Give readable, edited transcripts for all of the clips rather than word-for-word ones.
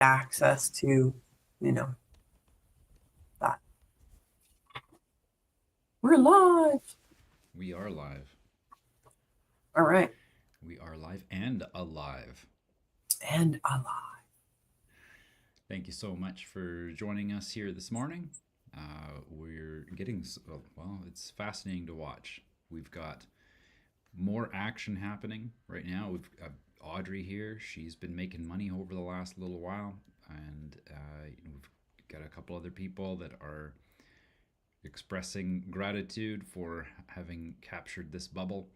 access to, you know, that. We're live. We are live. All right. We are live and alive. And alive. Thank you so much for joining us here this morning. We're getting, well, it's fascinating to watch. We've got more action happening right now. We've got Audrey here. She's been making money over the last little while. And we've got a couple other people that are expressing gratitude for having captured this bubble.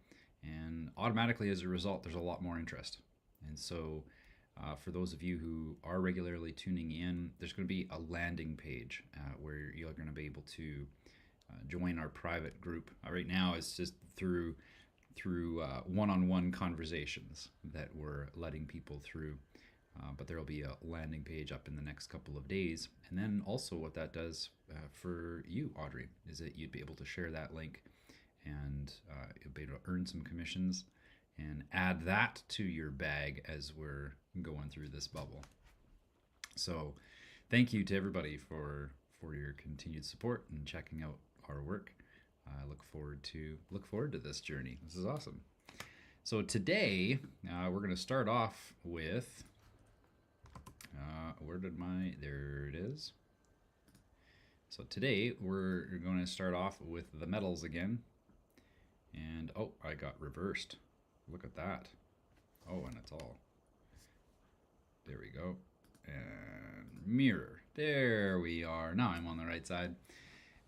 And automatically, as a result, there's a lot more interest. And so, for those of you who are regularly tuning in, there's going to be a landing page where you're going to be able to join our private group. Right now, it's just through one-on-one conversations that we're letting people through. But there will be a landing page up in the next couple of days. And then also what that does for you, Audrey, is that you'd be able to share that link and you'll be able to earn some commissions and add that to your bag as we're going through this bubble. So thank you to everybody for your continued support and checking out our work. I look forward to this journey. This is awesome. So today we're going to start off with there it is. So today we're going to start off with the metals again. And oh, I got reversed. Look at that. Oh, and it's all. There we go. And mirror. There we are. Now I'm on the right side.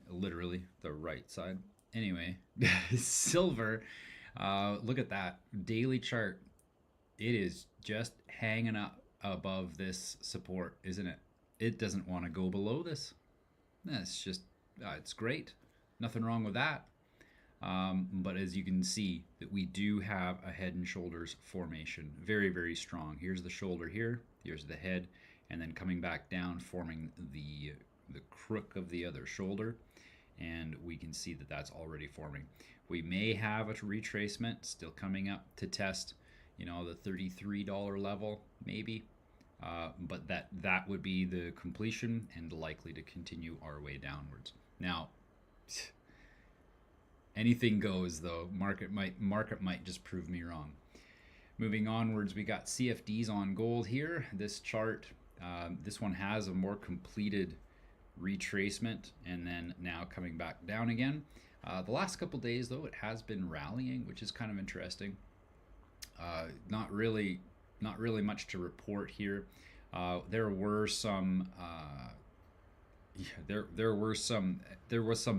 Literally the right side. Anyway, silver. Look at that. Daily chart. It is just hanging up above this support, isn't it? It doesn't want to go below this. That's just, it's great. Nothing wrong with that. But as you can see, that we do have a head and shoulders formation. Very, very strong. Here's the shoulder here. Here's the head. And then coming back down, forming the crook of the other shoulder. And we can see that that's already forming. We may have a retracement still coming up to test, the $33 level, maybe. But that would be the completion and likely to continue our way downwards. Now, anything goes though. Market might just prove me wrong. Moving onwards, we got CFDs on gold here. This chart, this one has a more completed retracement and then now coming back down again. The last couple days though, it has been rallying, which is kind of interesting. Not really much to report here. There was some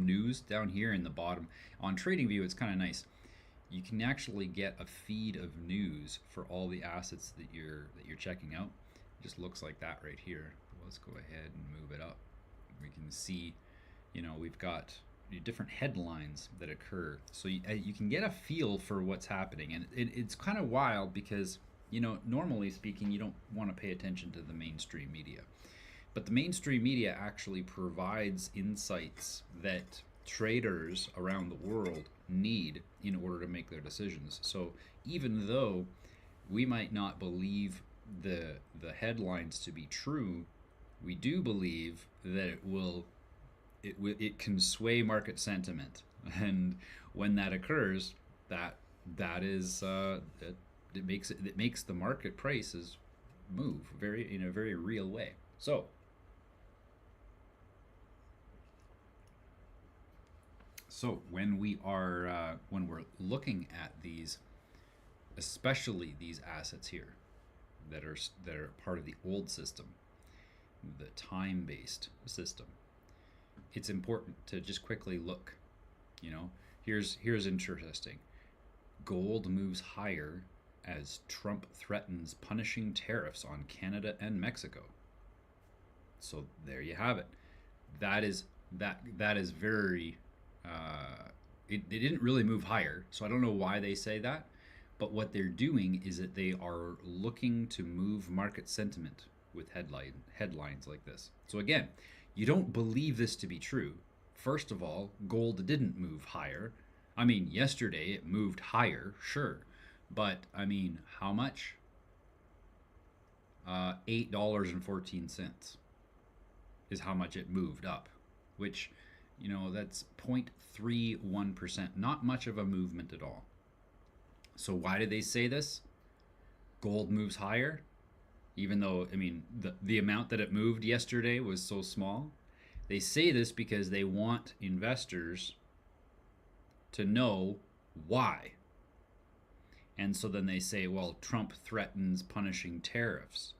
news down here in the bottom. On TradingView, it's kind of nice. You can actually get a feed of news for all the assets that you're checking out. It just looks like that right here. Let's go ahead and move it up. We can see, we've got different headlines that occur, so you can get a feel for what's happening. And it's kind of wild because normally speaking, you don't want to pay attention to the mainstream media, but the mainstream media actually provides insights that traders around the world need in order to make their decisions. So even though we might not believe the headlines to be true, we do believe that it can sway market sentiment, and when that occurs, that is it makes the market prices move in a very real way. So when we're looking at these, especially these assets here that are part of the old system, the time-based system, it's important to just quickly look. Here's interesting. Gold moves higher as Trump threatens punishing tariffs on Canada and Mexico. So there you have it. That is very. It didn't really move higher, so I don't know why they say that. But what they're doing is that they are looking to move market sentiment with headlines like this. So again, you don't believe this to be true. First of all, gold didn't move higher. I mean, yesterday it moved higher, sure. But I mean, how much? $8.14 is how much it moved up, which, that's 0.31%. Not much of a movement at all. So why did they say this? Gold moves higher, even though, the amount that it moved yesterday was so small. They say this because they want investors to know why. And so then they say, well, Trump threatens punishing tariffs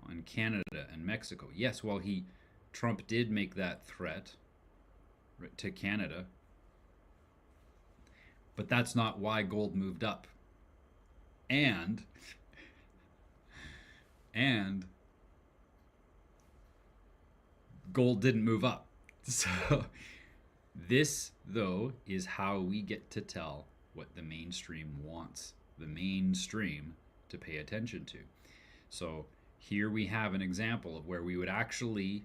on Canada and Mexico. Yes, well, Trump did make that threat to Canada, but that's not why gold moved up. And gold didn't move up. So this, though, is how we get to tell what the mainstream wants the mainstream to pay attention to. So here we have an example of where we would actually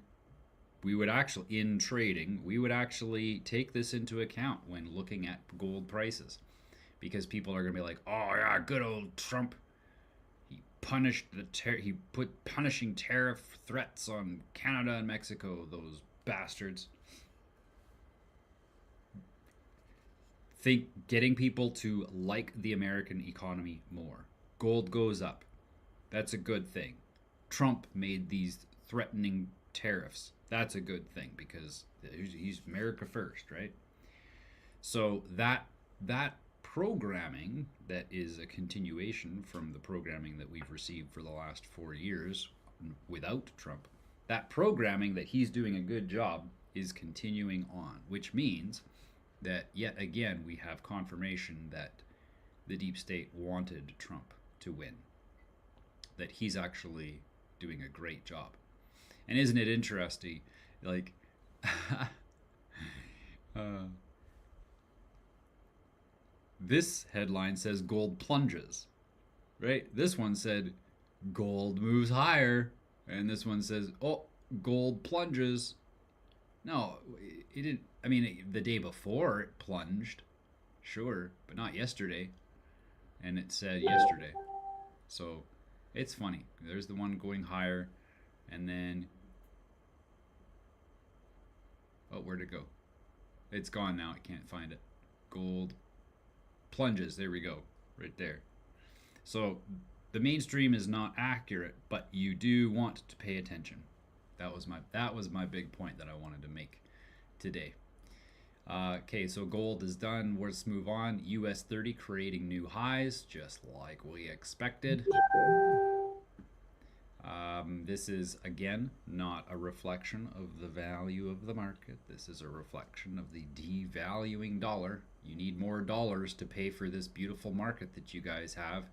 in trading, we would actually take this into account when looking at gold prices, because people are going to be like, oh yeah, good old Trump, he put punishing tariff threats on Canada and Mexico, those bastards. Think getting people to like the American economy more. Gold goes up. That's a good thing. Trump made these threatening tariffs. That's a good thing because he's America first, right? So that programming that is a continuation from the programming that we've received for the last 4 years without Trump, that programming that he's doing a good job is continuing on, which means that yet again we have confirmation that the deep state wanted Trump to win, that he's actually doing a great job. And isn't it interesting, like this headline says gold plunges, right? This one said gold moves higher, and this one says, oh, gold plunges. No, it didn't. The day before it plunged, sure, but not yesterday. And it said yesterday. So it's funny. There's the one going higher, and then, oh, where'd it go? It's gone now. I can't find it. Gold plunges. There we go. Right there. So the mainstream is not accurate, but you do want to pay attention. That was my big point that I wanted to make today. Okay, so gold is done. Let's move on. US 30 creating new highs, just like we expected. This is, again, not a reflection of the value of the market. This is a reflection of the devaluing dollar. You need more dollars to pay for this beautiful market that you guys have.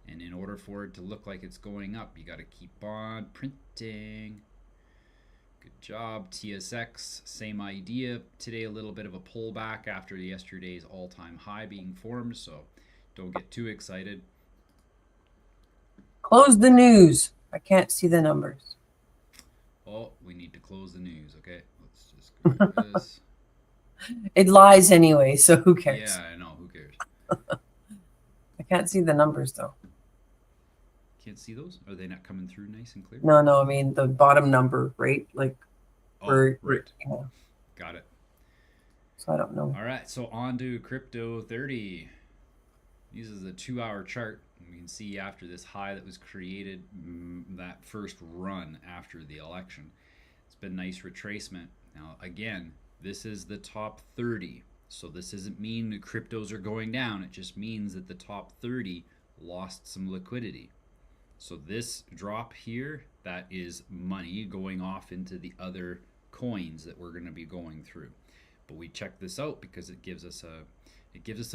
And in order for it to look like it's going up, you got to keep on printing. Good job. TSX, same idea. Today a little bit of a pullback after yesterday's all-time high being formed, so don't get too excited. Close the news. I can't see the numbers. Oh, we need to close the news. Okay, let's just go to this. It lies anyway, so who cares? Yeah, I know. Who cares? I can't see the numbers though. Can't see those? Are they not coming through nice and clear? No. I mean the bottom number, right? Like, right. Yeah. Got it. So I don't know. All right, so on to Crypto 30. Uses a 2-hour chart. We can see after this high that was created, that first run after the election. It's been nice retracement. Now, again, this is the top 30. So this doesn't mean the cryptos are going down. It just means that the top 30 lost some liquidity. So this drop here, that is money going off into the other coins that we're going to be going through. But we check this out because it gives us a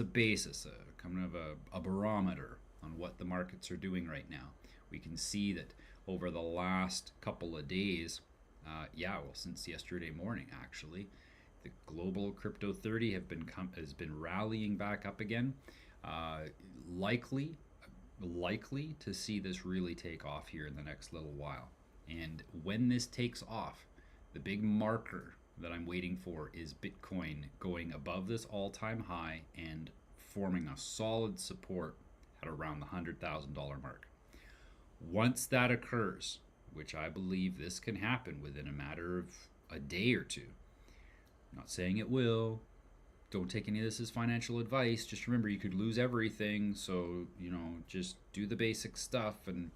basis, a kind of a barometer on what the markets are doing right now. We can see that over the last couple of days, since yesterday morning actually, the global crypto 30 has been rallying back up again. Likely to see this really take off here in the next little while. And when this takes off, the big marker that I'm waiting for is Bitcoin going above this all-time high and forming a solid support at around the $100,000 mark. Once that occurs, which I believe this can happen within a matter of a day or two, I'm not saying it will. Don't take any of this as financial advice. Just remember, you could lose everything. So, just do the basic stuff. And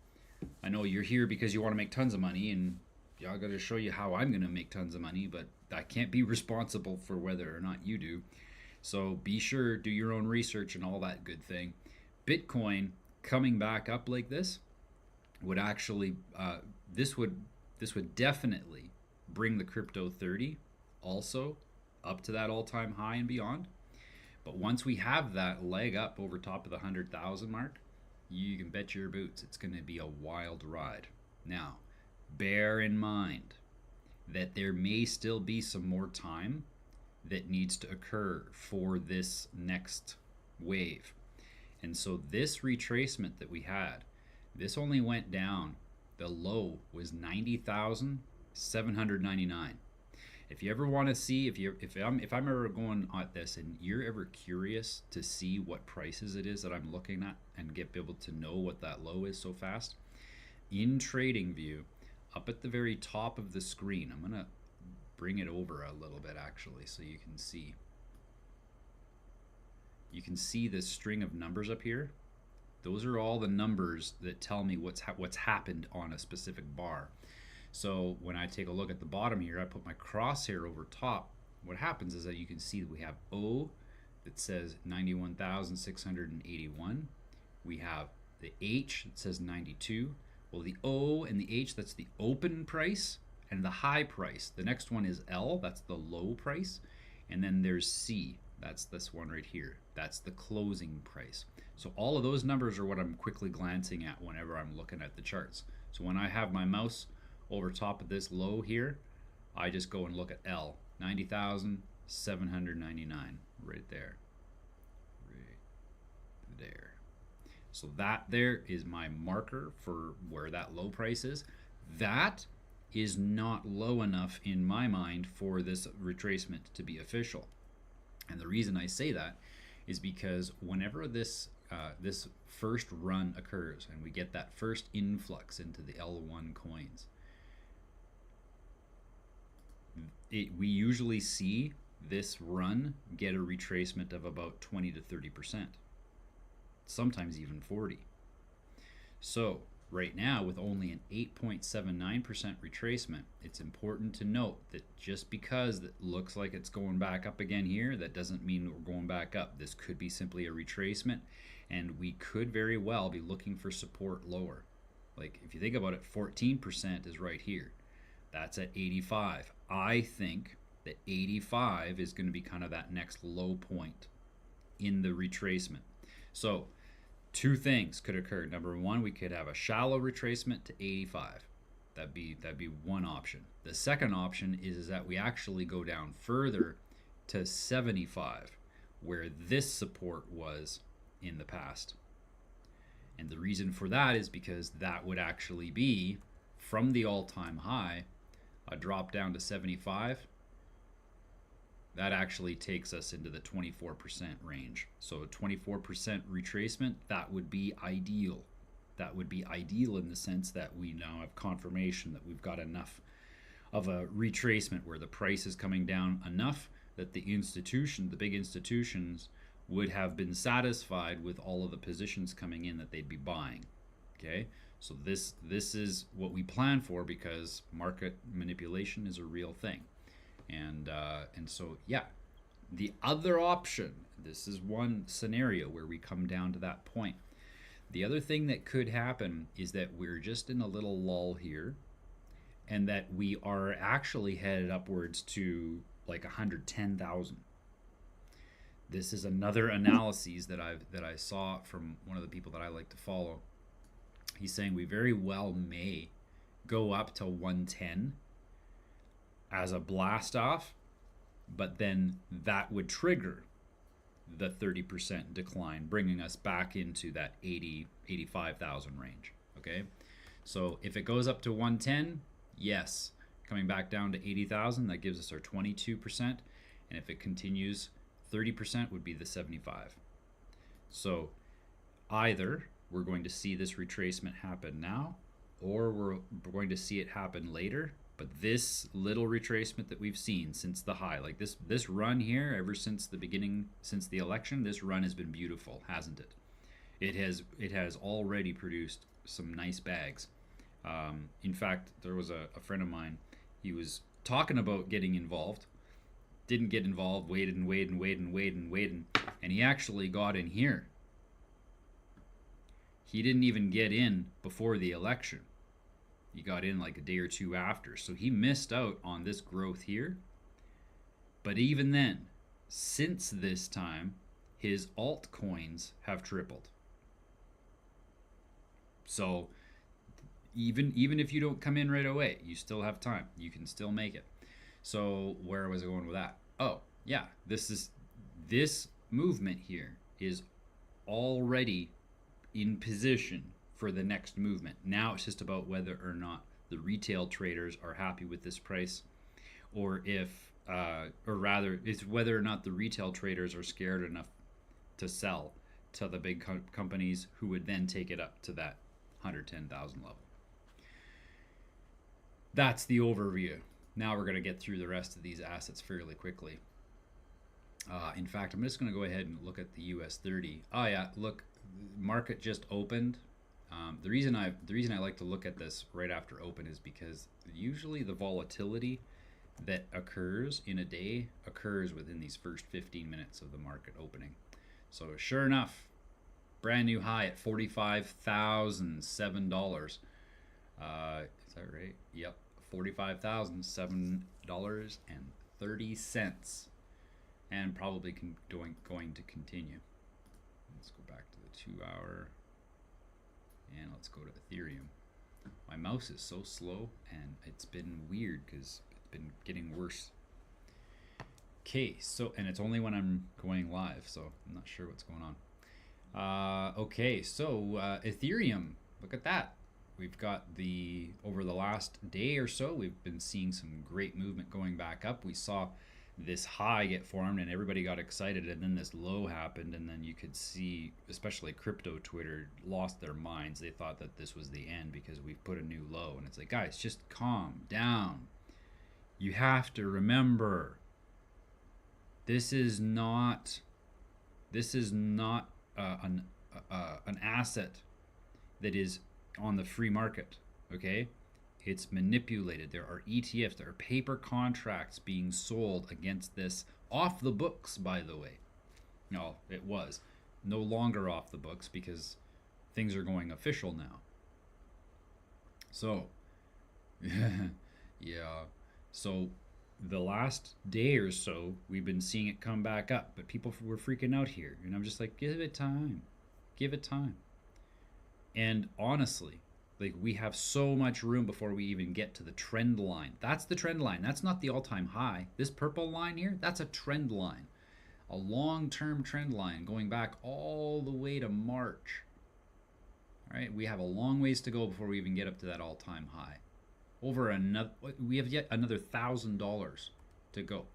I know you're here because you want to make tons of money, and I got to show you how I'm going to make tons of money, but I can't be responsible for whether or not you do. So be sure, do your own research and all that good thing. Bitcoin coming back up like this would actually, this would definitely bring the crypto 30 also up to that all-time high and beyond. But once we have that leg up over top of the 100,000 mark, you can bet your boots it's going to be a wild ride. Now, bear in mind that there may still be some more time that needs to occur for this next wave. And so this retracement that we had, this only went down. The low was 90,799. If you ever want to see, if I'm ever going at this and you're ever curious to see what prices it is that I'm looking at and be able to know what that low is so fast, in TradingView, up at the very top of the screen, I'm gonna bring it over a little bit actually so you can see. You can see this string of numbers up here. Those are all the numbers that tell me what's happened on a specific bar. So when I take a look at the bottom here, I put my crosshair over top. What happens is that you can see that we have O that says 91,681. We have the H that says 92. Well, the O and the H, that's the open price and the high price. The next one is L, that's the low price. And then there's C, that's this one right here. That's the closing price. So all of those numbers are what I'm quickly glancing at whenever I'm looking at the charts. So when I have my mouse over top of this low here, I just go and look at L, 90,799, right there. Right there. So that there is my marker for where that low price is. That is not low enough in my mind for this retracement to be official. And the reason I say that is because whenever this this first run occurs and we get that first influx into the L1 coins, we usually see this run get a retracement of about 20 to 30%, sometimes even 40. So right now, with only an 8.79% retracement, it's important to note that just because it looks like it's going back up again here, that doesn't mean we're going back up. This could be simply a retracement, and we could very well be looking for support lower. Like if you think about it, 14% is right here. That's at 85. I think that 85 is going to be kind of that next low point in the retracement. So two things could occur. Number one, we could have a shallow retracement to 85. That'd be one option. The second option is that we actually go down further to 75, where this support was in the past. And the reason for that is because that would actually be from the all-time high, a drop down to 75. That actually takes us into the 24% range. So a 24% retracement, that would be ideal. That would be ideal in the sense that we now have confirmation that we've got enough of a retracement where the price is coming down enough that the big institutions would have been satisfied with all of the positions coming in that they'd be buying. Okay, so this is what we plan for, because market manipulation is a real thing. And so, yeah, the other option, this is one scenario where we come down to that point. The other thing that could happen is that we're just in a little lull here, and that we are actually headed upwards to like 110,000. This is another analysis that I saw from one of the people that I like to follow. He's saying we very well may go up to 110 as a blast off, but then that would trigger the 30% decline, bringing us back into that 85,000 range. Okay, so if it goes up to 110, yes, coming back down to 80,000, that gives us our 22%, and if it continues, 30% would be the 75. So either we're going to see this retracement happen now, or we're going to see it happen later. But this little retracement that we've seen since the high, like this run here, ever since the beginning, since the election, this run has been beautiful, hasn't it? It has already produced some nice bags. In fact, there was a friend of mine. He was talking about getting involved, didn't get involved, waited and waited and waited and waited and waited, and he actually got in here. He didn't even get in before the election. He got in like a day or two after. So he missed out on this growth here. But even then, since this time, his altcoins have tripled. So even if you don't come in right away, you still have time. You can still make it. So where was I going with that? Oh, yeah, this movement here is already in position for the next movement. Now it's just about whether or not the retail traders are happy with this price, or rather, it's whether or not the retail traders are scared enough to sell to the big companies who would then take it up to that 110,000 level. That's the overview. Now we're going to get through the rest of these assets fairly quickly. In fact, I'm just going to go ahead and look at the US 30. Oh yeah, look, market just opened. The reason I like to look at this right after open is because usually the volatility that occurs in a day occurs within these first 15 minutes of the market opening. So sure enough, brand new high at $45,007. Is that right? Yep, $45,007.30, and probably going to continue. Let's go back to the 2-hour, and let's go to Ethereum. My mouse is so slow, and it's been weird because it's been getting worse. Okay, so, and it's only when I'm going live, so I'm not sure what's going on. Okay, so Ethereum, look at that. We've got over the last day or so, we've been seeing some great movement going back up. We saw this high get formed and everybody got excited, and then this low happened, and then you could see, especially crypto Twitter lost their minds. They thought that this was the end because we've put a new low, and it's like, guys, just calm down. You have to remember, this is not an asset that is on the free market, okay? It's manipulated. There are ETFs, there are paper contracts being sold against this, off the books, by the way. No, it was no longer off the books because things are going official now. So, yeah. So the last day or so, we've been seeing it come back up, but people were freaking out here. And I'm just like, give it time. Give it time. And honestly, like, we have so much room before we even get to the trend line. That's the trend line. That's not the all-time high. This purple line here, that's a trend line. A long-term trend line going back all the way to March. All right, we have a long ways to go before we even get up to that all-time high. We have yet another $1,000 to go.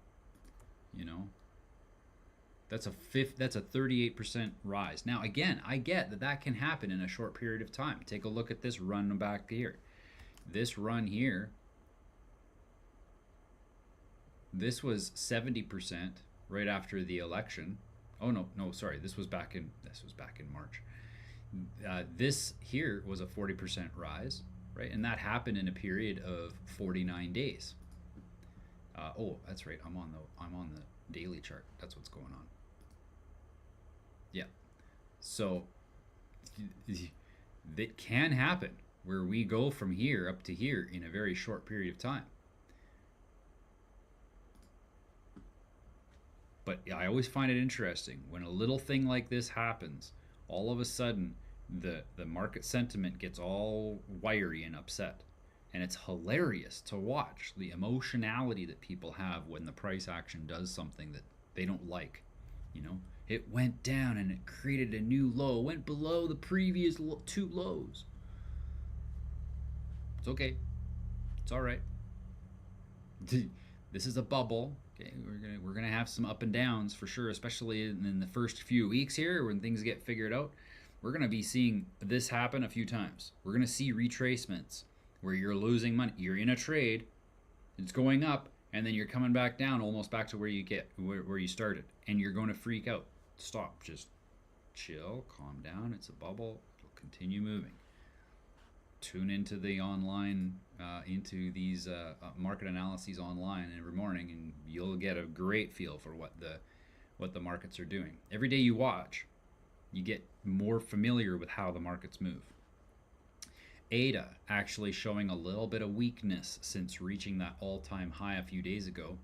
You know, that's a 38% rise. Now again, I get that can happen in a short period of time. Take a look at this run back here. This run here, this was 70% right after the election. Oh no, sorry, this was back in March. This here was a 40% rise, right? And that happened in a period of 49 days. Oh, that's right. I'm on the daily chart. That's what's going on. Yeah. So that can happen where we go from here up to here in a very short period of time. But I always find it interesting when a little thing like this happens, all of a sudden the market sentiment gets all wiry and upset. And it's hilarious to watch the emotionality that people have when the price action does something that they don't like. You know, it went down and it created a new low, went below the previous two lows. It's okay. It's all right. This is a bubble. Okay, we're gonna have some up and downs for sure, especially in the first few weeks here when things get figured out. we're going to be seeing this happen a few times. We're going to see retracements where you're losing money. You're in a trade, it's going up, and then you're coming back down, almost back to where you started, and you're going to freak out. Stop. Just chill, calm down. It's a bubble. It'll continue moving. Tune into the online, into these market analyses online every morning, and you'll get a great feel for what the markets are doing. Every day you watch, you get more familiar with how the markets move. ADA actually showing a little bit of weakness since reaching that all-time high a few days ago.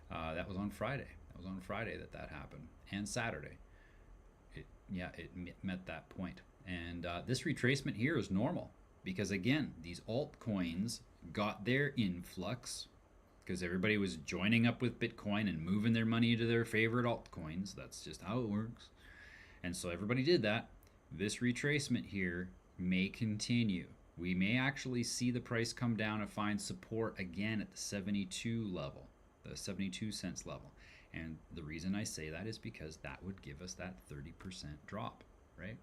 That was on Friday. That happened, and Saturday. It met that point. And this retracement here is normal because, again, these altcoins got their influx because everybody was joining up with Bitcoin and moving their money to their favorite altcoins. That's just how it works. And so everybody did that. This retracement here may continue. We may actually see the price come down and find support again at the 72 level, the 72 cents level. And the reason I say that is because that would give us that 30% drop, right?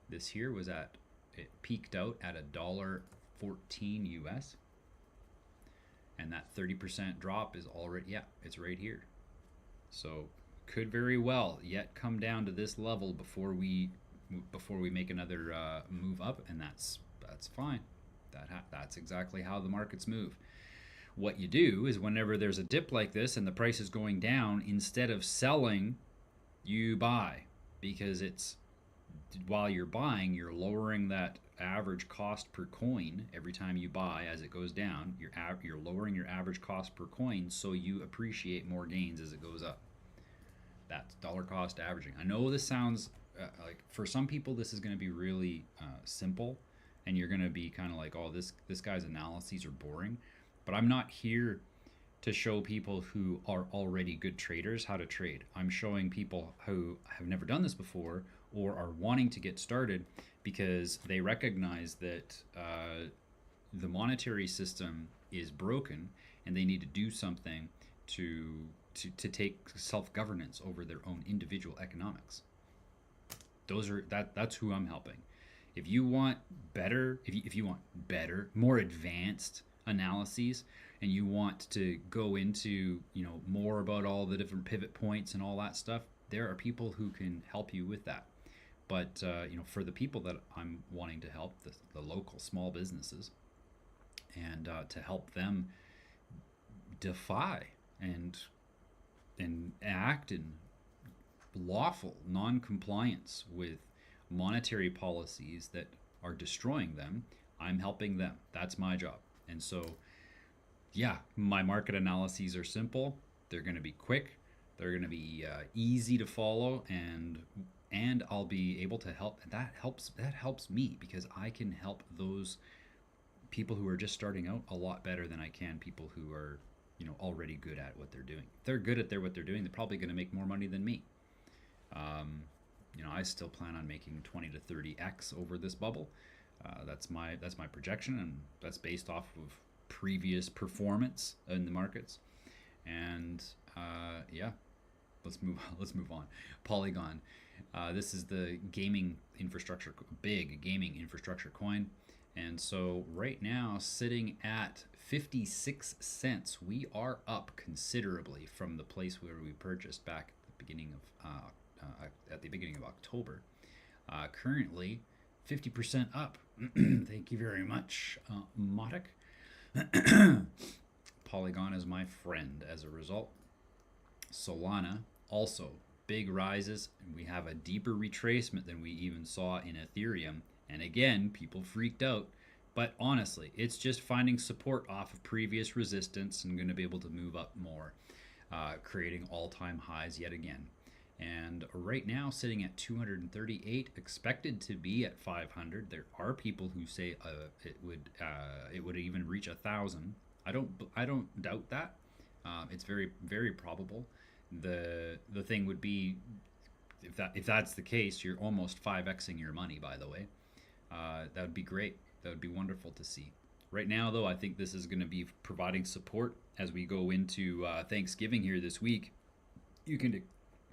This here was it peaked out at $1.14 US. And that 30% drop is already, it's right here. So could very well yet come down to this level before we make another move up, and that's fine. That's exactly how the markets move. What you do is whenever there's a dip like this and the price is going down, instead of selling, you buy, because while you're buying, you're lowering that average cost per coin every time you buy. As it goes down, you're lowering your average cost per coin, so you appreciate more gains as it goes up. That's dollar cost averaging. I know this sounds like for some people this is going to be really simple, and you're going to be kind of like, oh, this guy's analyses are boring. But I'm not here to show people who are already good traders how to trade. I'm showing people who have never done this before or are wanting to get started because they recognize that the monetary system is broken and they need to do something to take self-governance over their own individual economics. That's who I'm helping. If you want better, if you want better, more advanced analyses, and you want to go into more about all the different pivot points and all that stuff, there are people who can help you with that. But for the people that I'm wanting to help, the local small businesses, and to help them defy and act in lawful non-compliance with monetary policies that are destroying them, I'm helping them. That's my job. And so, my market analyses are simple. They're going to be quick. They're going to be easy to follow, and I'll be able to help. That helps me because I can help those people who are just starting out a lot better than I can people who are already good at what they're doing. If they're good at what they're doing, they're probably going to make more money than me. I still plan on making 20 to 30x over this bubble. That's my projection, and that's based off of previous performance in the markets. And let's move on. Polygon. This is the gaming infrastructure, big gaming infrastructure coin. And so right now, sitting at 56 cents, we are up considerably from the place where we purchased back at the beginning of October. Currently, 50% up. Thank you very much, Motic. Polygon is my friend as a result. Solana, also big rises, and we have a deeper retracement than we even saw in Ethereum. And again, people freaked out. But honestly, it's just finding support off of previous resistance and going to be able to move up more, creating all-time highs yet again. And right now, sitting at 238, expected to be at 500. There are people who say it would even reach 1,000. I don't doubt that. It's very, very probable. The thing would be, if that's the case, you're almost 5xing your money. By the way, that would be great. That would be wonderful to see. Right now, though, I think this is going to be providing support as we go into Thanksgiving here this week. You can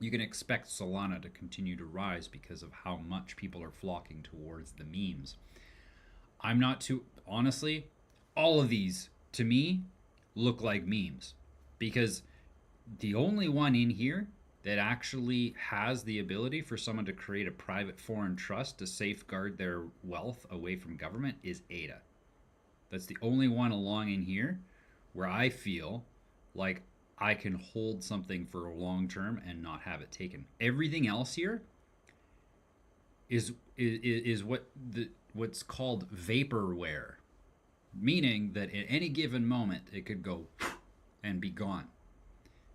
you can expect Solana to continue to rise because of how much people are flocking towards the memes. I'm not too, honestly, all of these to me look like memes, because the only one in here that actually has the ability for someone to create a private foreign trust to safeguard their wealth away from government is ADA. That's the only one along in here where I feel like I can hold something for a long term and not have it taken. Everything else here is what's called vaporware, meaning that at any given moment it could go and be gone.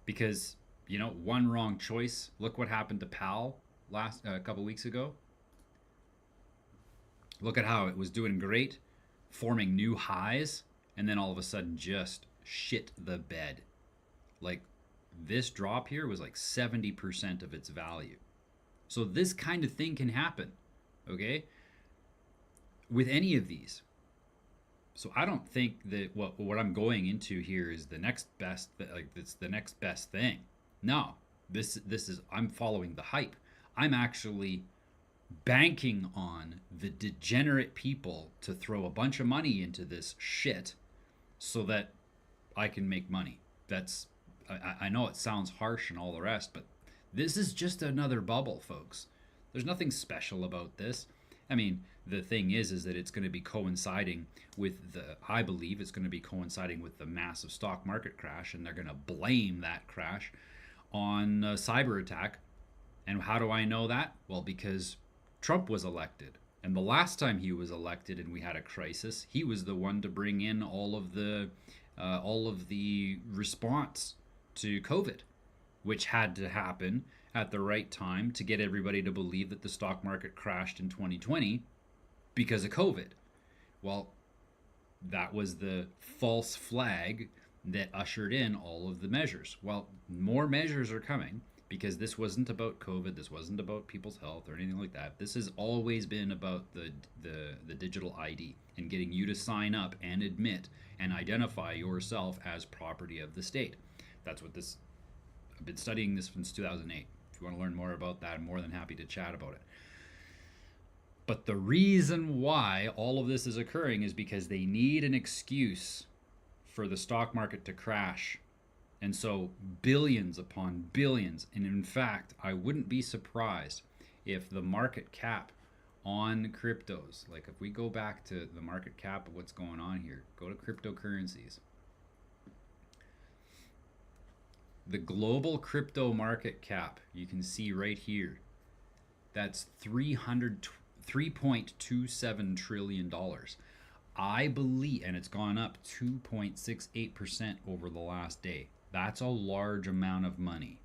Because, you know, one wrong choice. Look what happened to PAL a couple weeks ago. Look at how it was doing great, forming new highs, and then all of a sudden just shit the bed. Like, this drop here was like 70% of its value. So this kind of thing can happen, okay, with any of these. So I don't think that what I'm going into here is the next best, like it's the next best thing. No, this is, I'm following the hype. I'm actually banking on the degenerate people to throw a bunch of money into this shit so that I can make money. That's, I know it sounds harsh and all the rest, but this is just another bubble, folks. There's nothing special about this. I mean, the thing is that it's going to be coinciding with I believe it's going to be coinciding with the massive stock market crash, and they're going to blame that crash on a cyber attack. And how do I know that? Well, because Trump was elected. And the last time he was elected and we had a crisis, he was the one to bring in all of the response to COVID, which had to happen at the right time to get everybody to believe that the stock market crashed in 2020 because of COVID. Well, that was the false flag that ushered in all of the measures. Well, more measures are coming, because this wasn't about COVID, this wasn't about people's health or anything like that. This has always been about the digital ID and getting you to sign up and admit and identify yourself as property of the state. That's what this, I've been studying this since 2008. If you want to learn more about that, I'm more than happy to chat about it. But the reason why all of this is occurring is because they need an excuse for the stock market to crash. And so billions upon billions, and in fact, I wouldn't be surprised if the market cap on cryptos, like if we go back to the market cap of what's going on here, go to cryptocurrencies. The global crypto market cap, you can see right here, that's $3.27 trillion. I believe, and it's gone up 2.68% over the last day. That's a large amount of money.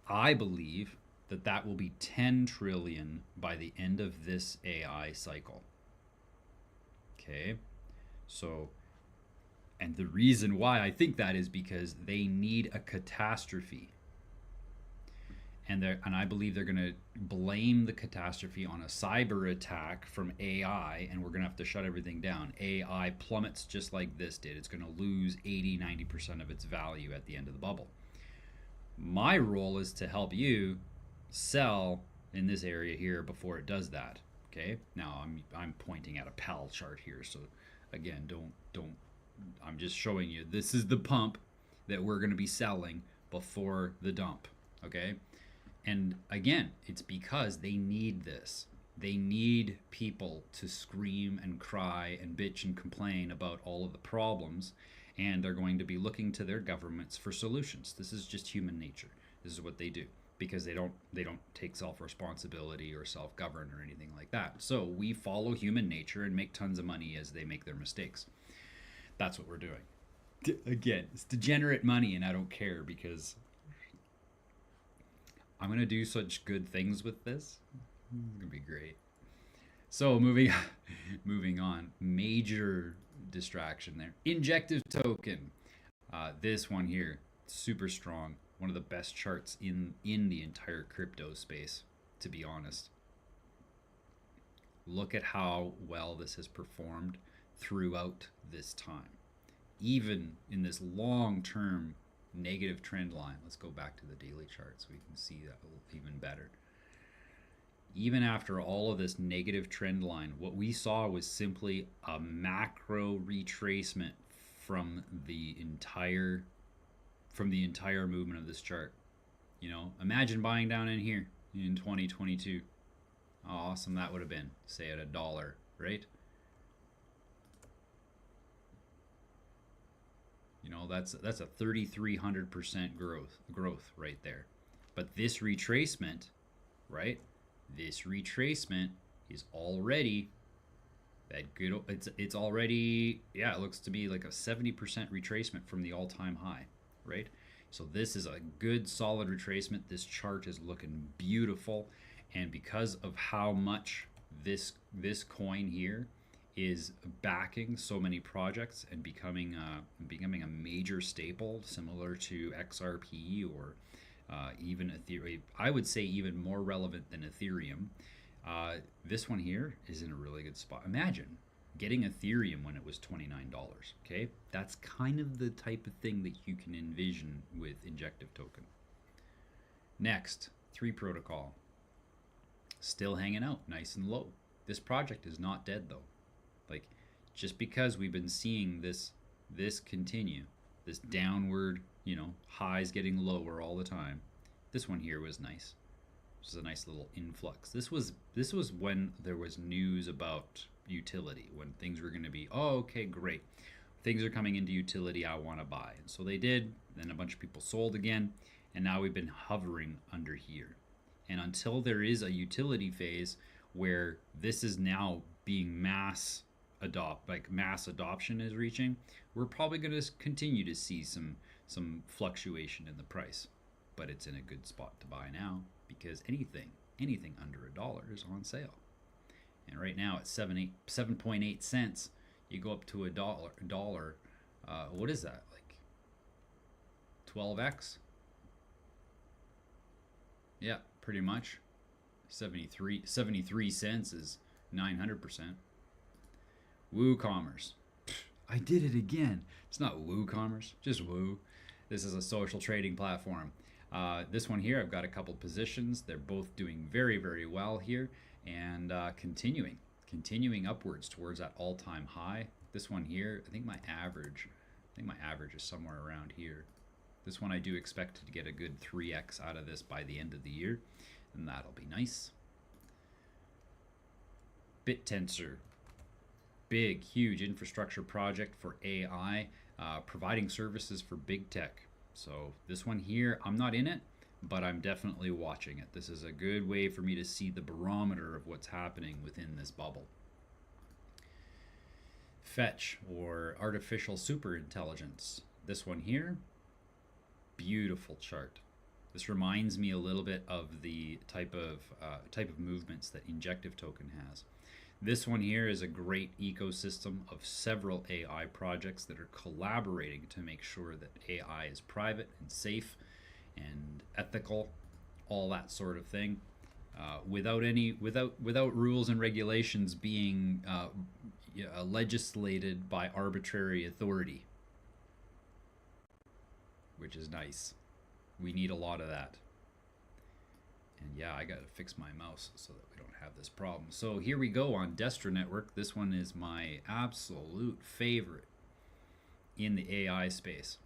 I believe that that will be 10 trillion by the end of this AI cycle. Okay, so, and the reason why I think that is because they need a catastrophe. And I believe they're going to blame the catastrophe on a cyber attack from AI, and we're going to have to shut everything down. AI plummets just like this did. It's going to lose 80-90% of its value at the end of the bubble. My role is to help you sell in this area here before it does that. Okay? Now I'm pointing at a PAL chart here, so again, don't I'm just showing you this is the pump that we're going to be selling before the dump. Okay? And again, it's because they need this. They need people to scream and cry and bitch and complain about all of the problems, and they're going to be looking to their governments for solutions. This is just human nature. This is what they do, because they don't take self-responsibility or self-govern or anything like that. So we follow human nature and make tons of money as they make their mistakes. That's what we're doing. Again, it's degenerate money, and I don't care, because I'm going to do such good things with this. It's going to be great. So moving on. Major distraction there. Injective token. This one here, super strong. One of the best charts in the entire crypto space, to be honest. Look at how well this has performed throughout this time. Even in this long-term negative trend line. Let's go back to the daily chart so we can see that even better. Even after all of this negative trend line, what we saw was simply a macro retracement from the entire movement of this chart. You know, imagine buying down in here in 2022. How awesome that would have been, say at $1, right? You know, that's a 3,300% growth right there. But this retracement, right? This retracement is already that good. It's already, yeah, it looks to be like a 70% retracement from the all-time high, right? So this is a good solid retracement. This chart is looking beautiful, and because of how much this coin here is backing so many projects and becoming a major staple, similar to XRP or even Ethereum. I would say even more relevant than Ethereum. This one here is in a really good spot. Imagine getting Ethereum when it was $29. Okay, that's kind of the type of thing that you can envision with Injective Token. Next, 3 Protocol. Still hanging out nice and low. This project is not dead though. Like, just because we've been seeing this continue, this downward, you know, highs getting lower all the time. This one here was nice. This is a nice little influx. This was when there was news about utility, when things were going to be, oh, okay, great. Things are coming into utility, I want to buy. And so they did, then a bunch of people sold again, and now we've been hovering under here. And until there is a utility phase where this is now being mass adoption is reaching, we're probably going to continue to see some fluctuation in the price. But it's in a good spot to buy now, because anything under $1 is on sale. And right now at 7.8 cents, you go up to $1. What is that, like 12x? Yeah, pretty much. 73 cents is 900%. WooCommerce. I did it again. It's not WooCommerce, just Woo. This is a social trading platform. This one here, I've got a couple positions. They're both doing very, very well here, and continuing upwards towards that all-time high. This one here, I think my average is somewhere around here. This one I do expect to get a good 3x out of this by the end of the year, and that'll be nice. BitTensor. Big, huge infrastructure project for AI, providing services for big tech. So this one here, I'm not in it, but I'm definitely watching it. This is a good way for me to see the barometer of what's happening within this bubble. Fetch, or artificial superintelligence. This one here, beautiful chart. This reminds me a little bit of the type of movements that Injective Token has. This one here is a great ecosystem of several AI projects that are collaborating to make sure that AI is private and safe and ethical, all that sort of thing, without rules and regulations being legislated by arbitrary authority, which is nice. We need a lot of that. And yeah, I got to fix my mouse so that we don't have this problem. So here we go on Destra Network. This one is my absolute favorite in the AI space.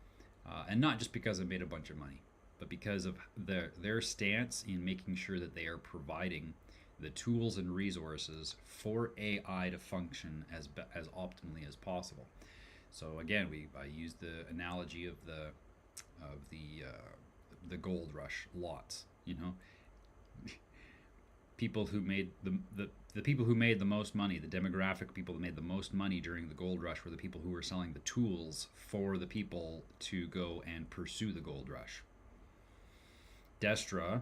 And not just because I made a bunch of money, but because of their stance in making sure that they are providing the tools and resources for AI to function as optimally as possible. So again, I use the analogy of the gold rush lots, you know. People who made the people who made the most money, the demographic people that made the most money during the gold rush were the people who were selling the tools for the people to go and pursue the gold rush. Destra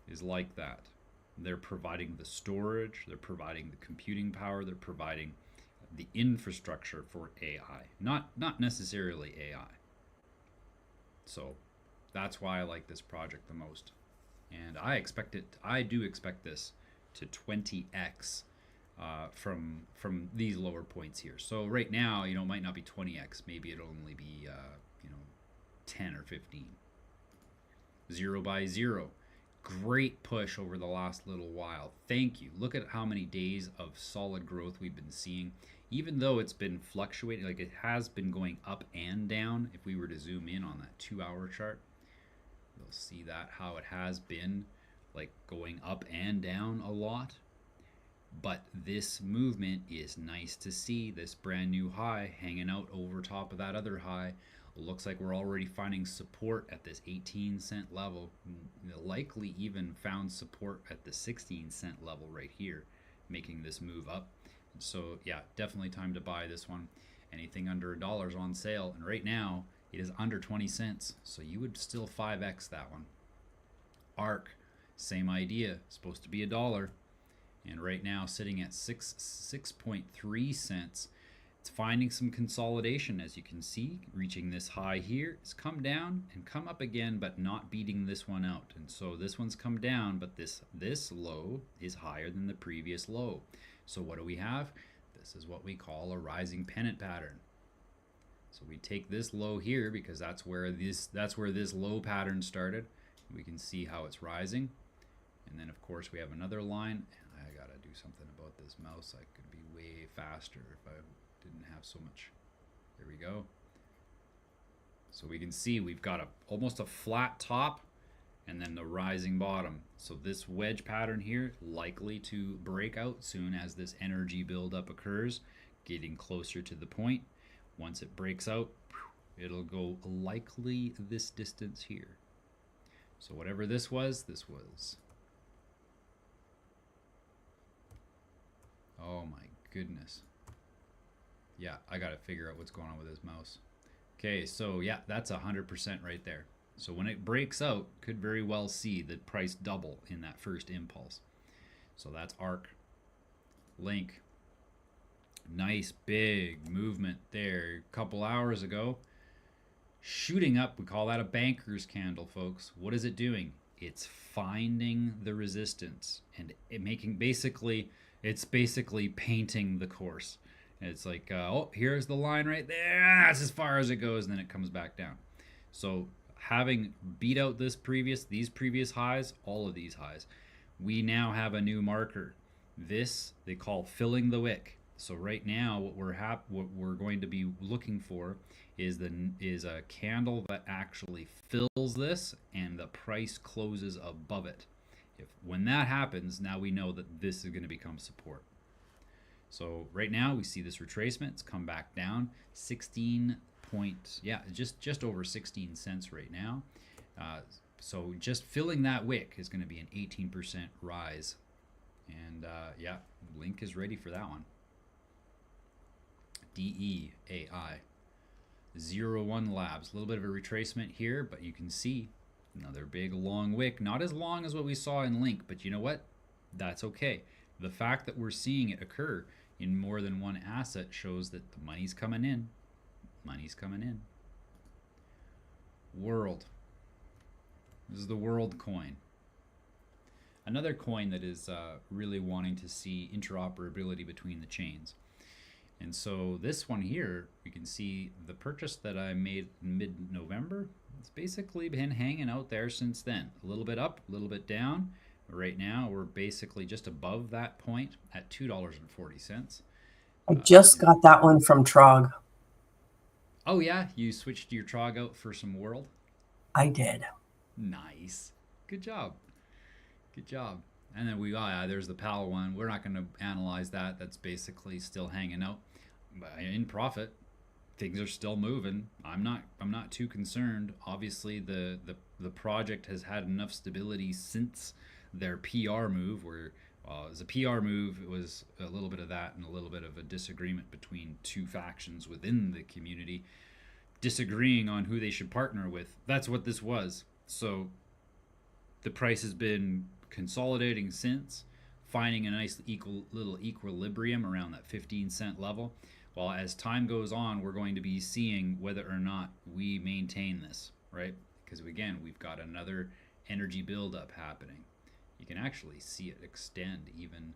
is like that. They're providing the storage, they're providing the computing power, they're providing the infrastructure for AI, not necessarily AI. So that's why I like this project the most. And I do expect this to 20x from these lower points here. So right now, you know, it might not be 20x. Maybe it'll only be, 10 or 15. 0 by 0. Great push over the last little while. Thank you. Look at how many days of solid growth we've been seeing. Even though it's been fluctuating, like it has been going up and down. If we were to zoom in on that 2-hour chart, you'll see that how it has been like going up and down a lot. But this movement is nice to see. This brand new high hanging out over top of that other high. Looks like we're already finding support at this 18-cent level. Likely even found support at the 16-cent level right here, making this move up. So yeah, definitely time to buy this one. Anything under $1 is on sale, and right now it is under 20 cents. So you would still 5x that one. ARK, same idea, supposed to be $1, and right now sitting at 6.3 cents. It's finding some consolidation, as you can see, reaching this high here. It's come down and come up again, but not beating this one out. And so this one's come down, but this low is higher than the previous low. So what do we have? This is what we call a rising pennant pattern. So we take this low here because that's where this low pattern started. We can see how it's rising. And then of course we have another line. I gotta do something about this mouse. I could be way faster if I didn't have so much. There we go. So we can see we've got almost a flat top and then the rising bottom. So this wedge pattern here likely to break out soon as this energy buildup occurs, getting closer to the point. Once it breaks out, it'll go likely this distance here. So whatever this was. Oh my goodness. Yeah, I gotta figure out what's going on with this mouse. Okay, so yeah, that's 100% right there. So when it breaks out, could very well see the price double in that first impulse. So that's ARK. Link. Nice big movement there a couple hours ago. Shooting up, we call that a banker's candle, folks. What is it doing? It's finding the resistance and it's basically painting the course. It's like, oh, here's the line right there. That's as far as it goes, and then it comes back down. So having beat out these previous highs, all of these highs, we now have a new marker. This they call filling the wick. So right now, what we're going to be looking for is a candle that actually fills this, and the price closes above it. When that happens, now we know that this is going to become support. So right now we see this retracement. It's come back down 16 point, yeah, just over 16 cents right now. So just filling that wick is going to be an 18% rise. And yeah, Link is ready for that one. DEAI. 01 Labs. A little bit of a retracement here, but you can see another big long wick. Not as long as what we saw in Link, but you know what? That's okay. The fact that we're seeing it occur in more than one asset shows that the money's coming in. Money's coming in. World. This is the World coin. Another coin that is really wanting to see interoperability between the chains. And so this one here, we can see the purchase that I made in mid-November. It's basically been hanging out there since then. A little bit up, a little bit down. Right now, we're basically just above that point at $2.40. I just got that one from Trog. Oh yeah, you switched your Trog out for some World? I did. Nice. Good job. Good job. And then there's the PAL one. We're not going to analyze that. That's basically still hanging out. But in profit, things are still moving. I'm not too concerned. Obviously, the project has had enough stability since their PR move, where as a PR move, it was a little bit of that and a little bit of a disagreement between two factions within the community, disagreeing on who they should partner with. That's what this was. So the price has been consolidating since, finding a nice little equilibrium around that 15-cent level. Well, as time goes on, we're going to be seeing whether or not we maintain this, right? Because again, we've got another energy buildup happening. You can actually see it extend even.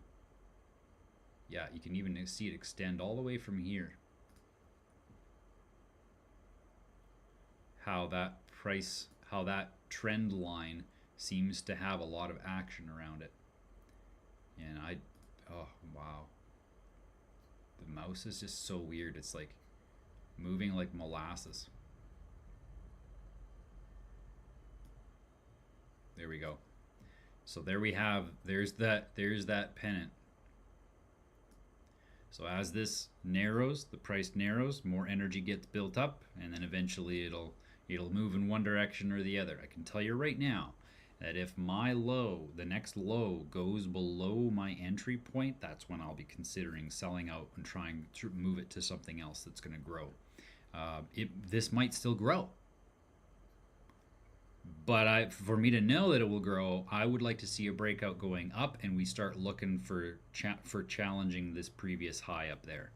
Yeah, you can even see it extend all the way from here. how that trend line seems to have a lot of action around it. And oh wow, the mouse is just so weird. It's like moving like molasses. There we go. So there we have, there's that pennant. So as this narrows, the price narrows, more energy gets built up, and then eventually it'll move in one direction or the other. I can tell you right now that if my low, the next low, goes below my entry point, that's when I'll be considering selling out and trying to move it to something else that's going to grow. This might still grow, but for me to know that it will grow, I would like to see a breakout going up, and we start looking for challenging this previous high up there.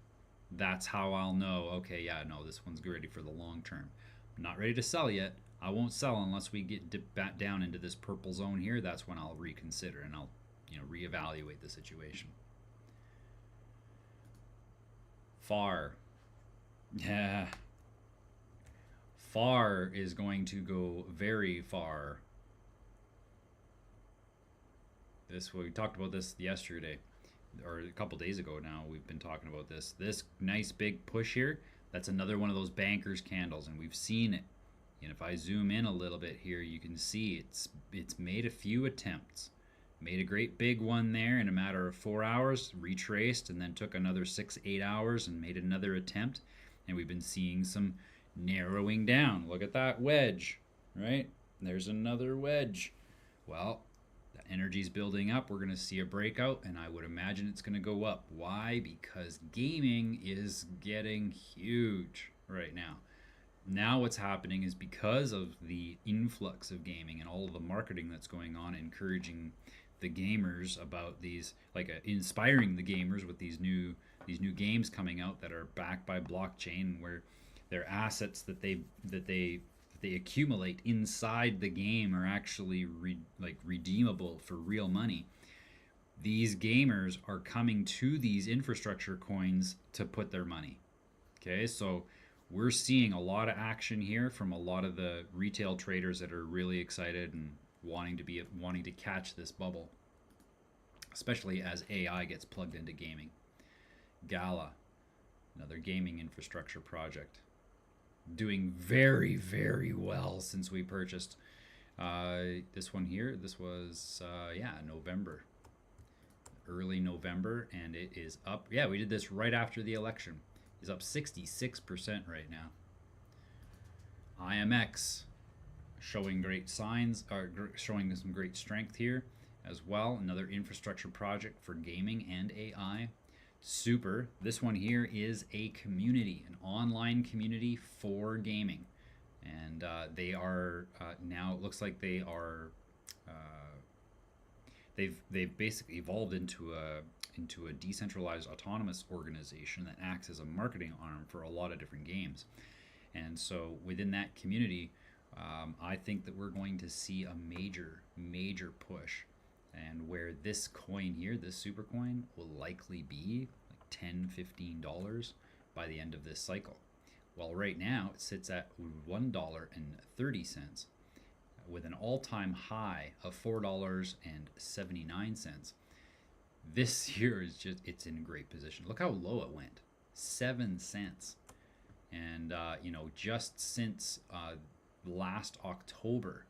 That's how I'll know, okay, yeah, no, this one's ready for the long term. I'm not ready to sell yet. I won't sell unless we get dipped back down into this purple zone here. That's when I'll reconsider and I'll, reevaluate the situation. FAR. Yeah. FAR is going to go very far. We talked about this yesterday, or a couple days ago now. We've been talking about this. This nice big push here, that's another one of those bankers candles, and we've seen it. And if I zoom in a little bit here, you can see it's made a few attempts. Made a great big one there in a matter of 4 hours, retraced, and then took another 6-8 hours and made another attempt. And we've been seeing some narrowing down. Look at that wedge, right? There's another wedge. Well, the energy's building up. We're going to see a breakout, and I would imagine it's going to go up. Why? Because gaming is getting huge right now. Now what's happening is because of the influx of gaming and all of the marketing that's going on, encouraging the gamers about these, inspiring the gamers with these new games coming out that are backed by blockchain, where their assets that they accumulate inside the game are actually redeemable for real money. These gamers are coming to these infrastructure coins to put their money. Okay, so we're seeing a lot of action here from a lot of the retail traders that are really excited and wanting to catch this bubble, especially as AI gets plugged into gaming. Gala, another gaming infrastructure project, doing very, very well since we purchased this one here. This was November, early November, and it is up. Yeah, we did this right after the election. Is up 66% right now. IMX showing great signs, showing some great strength here as well. Another infrastructure project for gaming and AI. Super. This one here is a community, an online community for gaming, and they are now. It looks like they are. They've basically evolved into a decentralized autonomous organization that acts as a marketing arm for a lot of different games. And so within that community, I think that we're going to see a major push, and where this coin here, this super coin, will likely be like $10-15 by the end of this cycle. Well, right now it sits at $1.30 with an all-time high of $4.79. This here is it's in a great position. Look how low it went, 7 cents. And just since last October,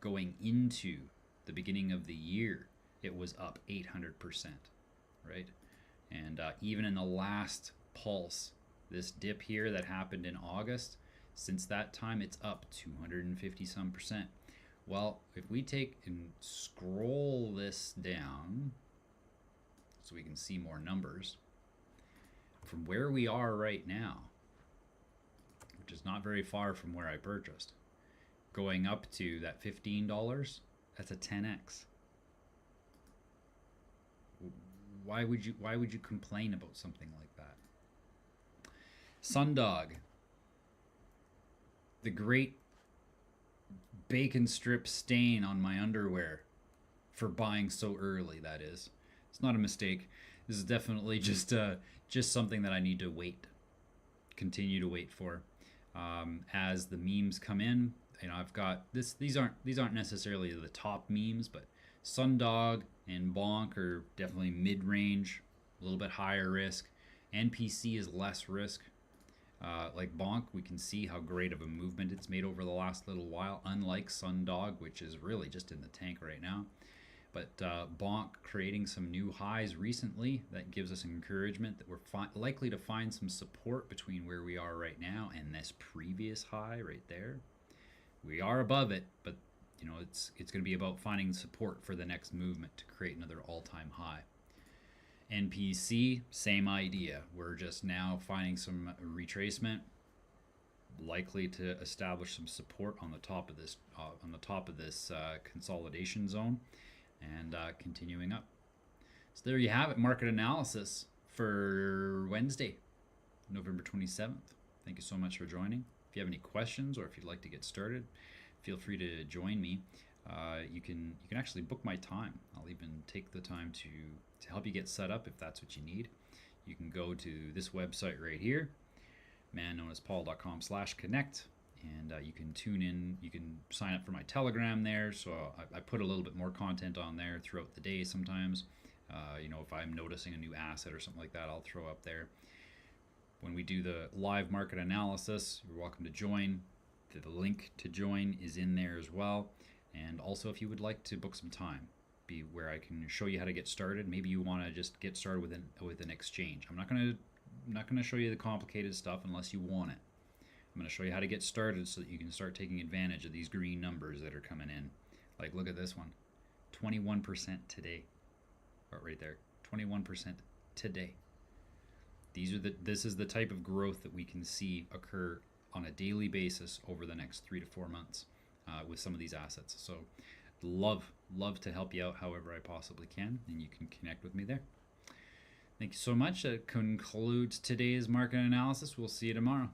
going into the beginning of the year, it was up 800%, right? And even in the last pulse, this dip here that happened in August, since that time it's up 250 some percent. Well, if we take and scroll this down so we can see more numbers, from where we are right now, which is not very far from where I purchased, going up to that $15, that's a 10x. Why would you complain about something like that? Sundog, the great bacon strip stain on my underwear for buying so early. That is, it's not a mistake. This is definitely just something that I need to continue to wait for. as the memes come in. I've got this. These aren't necessarily the top memes, but Sundog and Bonk are definitely mid-range, a little bit higher risk. NPC is less risk. Like Bonk, we can see how great of a movement it's made over the last little while, unlike Sundog, which is really just in the tank right now. But Bonk creating some new highs recently, that gives us encouragement that we're likely to find some support between where we are right now and this previous high right there. We are above it, but it's going to be about finding support for the next movement to create another all-time high. NPC, same idea. We're just now finding some retracement, likely to establish some support on the top of this consolidation zone, and continuing up. So there you have it, market analysis for Wednesday, November 27th. Thank you so much for joining. If you have any questions or if you'd like to get started, feel free to join me. You can actually book my time. I'll even take the time to help you get set up if that's what you need. You can go to this website right here, manknownasppaul.com/connect, and you can tune in. You can sign up for my Telegram there. So I put a little bit more content on there throughout the day sometimes. If I'm noticing a new asset or something like that, I'll throw up there. When we do the live market analysis, you're welcome to join. The link to join is in there as well. And also, if you would like to book some time, be where I can show you how to get started. Maybe you want to just get started with an exchange. I'm not gonna show you the complicated stuff unless you want it. I'm gonna show you how to get started so that you can start taking advantage of these green numbers that are coming in. Like, look at this one, 21% today. Right there, 21% today. This is the type of growth that we can see occur on a daily basis over the next 3 to 4 months with some of these assets. So love to help you out however I possibly can, and you can connect with me there. Thank you so much. That concludes today's market analysis. We'll see you tomorrow.